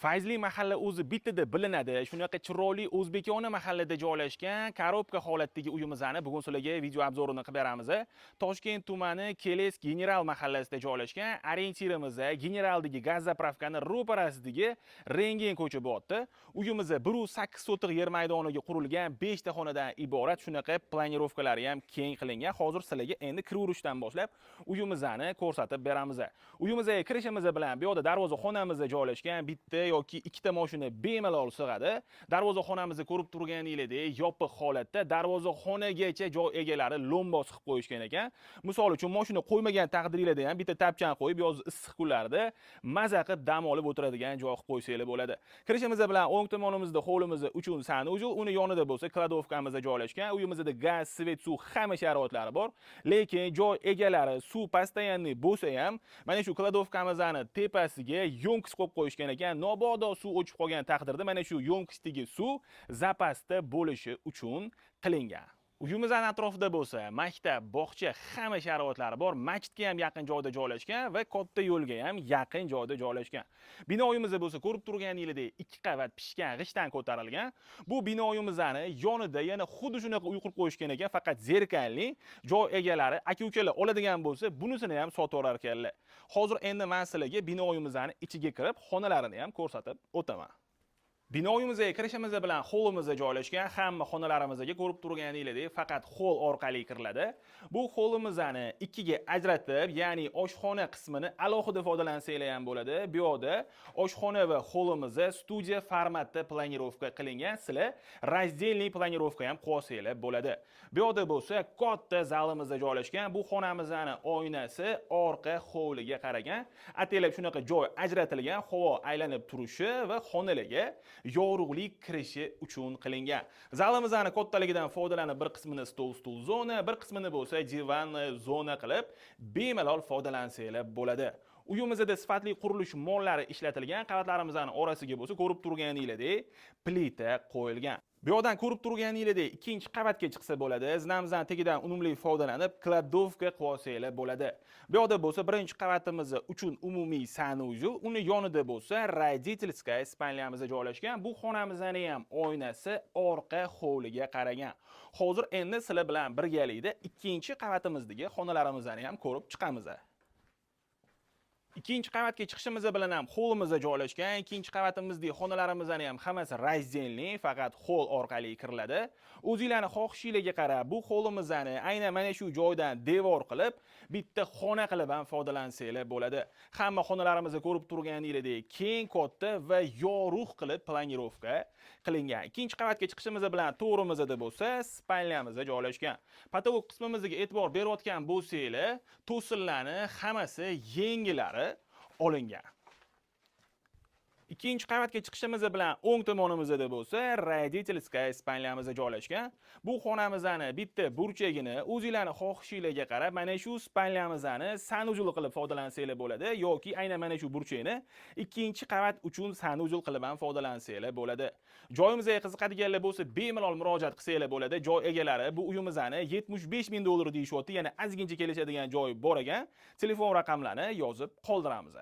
Fayzli mahalla o'zi bittada bilinadi. Shunaqa chiroyli o'zbekona mahallada joylashgan korobka holatdagi uyimizni bugun sizlarga video obzorini qilib beramiz. Toshkent tumani Keles General mahallasida joylashgan orientirimiz Generaldagi gaz zapravkani ro'parasidagi Rengen ko'cha bo'yapti. Uyimiz 1.8 sotiq yer maydoniga qurilgan 5 ta xonadan iborat. Shunaqa planirovkalari ham keng qilingan. Hozir sizlarga endi kiraverishdan boshlab uyimizni ko'rsatib beramiz. Uyimizga kirishimiz bilan bu yerda darvoza xonamizda joylashgan bitta yoki ikkita mashina bemalol sig'adi. Darvozaxonamizni ko'rib turganingizdek, yopiq holatda darvozaxonagacha joy egalari lombos qilib qo'yishgan ekan. Misol uchun mashina qo'ymagan taqdiringizda ham bitta tapchan qo'yib yoz issiq kunlarda maza qilib dam olib o'tiradigan joy qilib qo'ysanglar bo'ladi. Kirishimiz bilan o'ng tomonimizda hovlimiz uchun sanuzul, uni yonida bo'lsa kladovkamiz joylashgan. Uyimizda gaz, svet, suv hamma sharoitlari bor. Lekin joy egalari suv постоянный bo'lsa ham, mana shu kladovkamizning tepasiga yonkis qo'yib qo'yishgan ekan. Mabodo suv o'chib qolgan taqdirda mana shu yonkisdagi suv zapasda bo'lishi uchun qilingan. Uyimizning atrofida bo'lsa, maktab, bog'cha hamma sharoitlari bor. Masjidga ham yaqin joyda joylashgan va katta yo'lga ham yaqin joyda joylashgan. Binoyimiz bo'lsa, ko'rib turganingizdek 2 qavat pishgan g'ishtdan ko'tarilgan. Bu binoyimizning yonida yana xuddi shunaqa uy qurib qo'yishgan ekan, faqat zerkalli. Joy egalari aka-ukalar oladigan bo'lsa, bunisini ham sotib olar ekanlar. Hozir endi men sizlarga binoyimizning ichiga kirib, xonalarini ham ko'rsatib o'taman. Binoyimizga kirishimiz bilan hovlimizda joylashgan. Hamma xonalarimizga ko'rib turganingizdek faqat hol orqali kiriladi. Bu hovlimizni ikkiga ajratib, ya'ni oshxona qismini alohida foydalansanglar ham bo'ladi. Bu yerda oshxona va hovlimizni studiya formatda planirovka qilingan. Sizlar razdelniy planirovka ham qo'ysanglar bo'ladi. Bu yerda bo'lsa katta zalimizda joylashgan. Bu xonamizning oynasi orqa hovliga qaragan. Atalab shunaqa joy ajratilgan, havo aylanib turishi va xonalarga yorug'lik kirishi uchun qilingan. Zalimizning kattaligidan foydalanib bir qismini stol zona, bir qismini bo'lsa divan zona qilib bemalol foydalansanglar bo'ladi. Uyimizda sifatli qurilish mollari ishlatilgan. Qavatlarimizning orasiga bo'lsa ko'rib turganingizdek plita qo'yilgan. Bu yerdan ko'rib turganingizdek ikkinchi qavatga chiqsa bo'ladi. Zinamizdan tagidan unumli foydalanib kladovka qo'ysanglar bo'ladi. Bu yerda bo'lsa birinchi qavatimiz uchun umumiy sanuzul, uni yonida bo'lsa родительская spalnyamiz joylashgan. Bu xonamizning ham oynasi orqa hovliga qaragan. Hozir endi sizlar bilan birgalikda ikkinchi qavatimizdagi xonalarimizni ham ko'rib chiqamiz. Ikkinchi qavatga chiqishimiz bilan ham hovlimizda joylashgan. Ikkinchi qavatimizda xonalarimizning ham hammasi razdelniy, faqat hol orqali kiriladi. O'zingizlarning xohishingizga qarab, bu hovlimizni aynan mana shu joydan devor qilib, bitta xona qilib ham foydalansanglar bo'ladi. Hamma xonalarimizni ko'rib turganingizdek keng, katta va yorug' qilib planirovka qilingan. Ikkinchi qavatga chiqishimiz bilan to'g'rimizda bo'lsa, spalnyamiz joylashgan. Patolog qismimizga e'tibor berayotgan bo'lsanglar, to'sinlarni hammasi yengilari olingan. Ikkinchi qavatga chiqishimiz bilan o'ng tomonimizda bo'lsa, родительская spalnyamiz joylashgan. Bu xonamizning bitta burchagini o'zingizlarning xohishingizga qarab, mana shu spalnyamizni sanuzul qilib foydalansanglar bo'ladi yoki aynan mana shu burchakni ikkinchi qavat uchun sanuzul qilib ham foydalansanglar bo'ladi. Joyimizga qiziqadiganlar bo'lsa, bemalol murojaat qilsanglar bo'ladi. Joy egalari bu uyimizni 75 ming dollar deyishyapti, ya'ni ozgincha kelishadigan joy bor ekan. Telefon raqamlarini yozib qoldiramiz.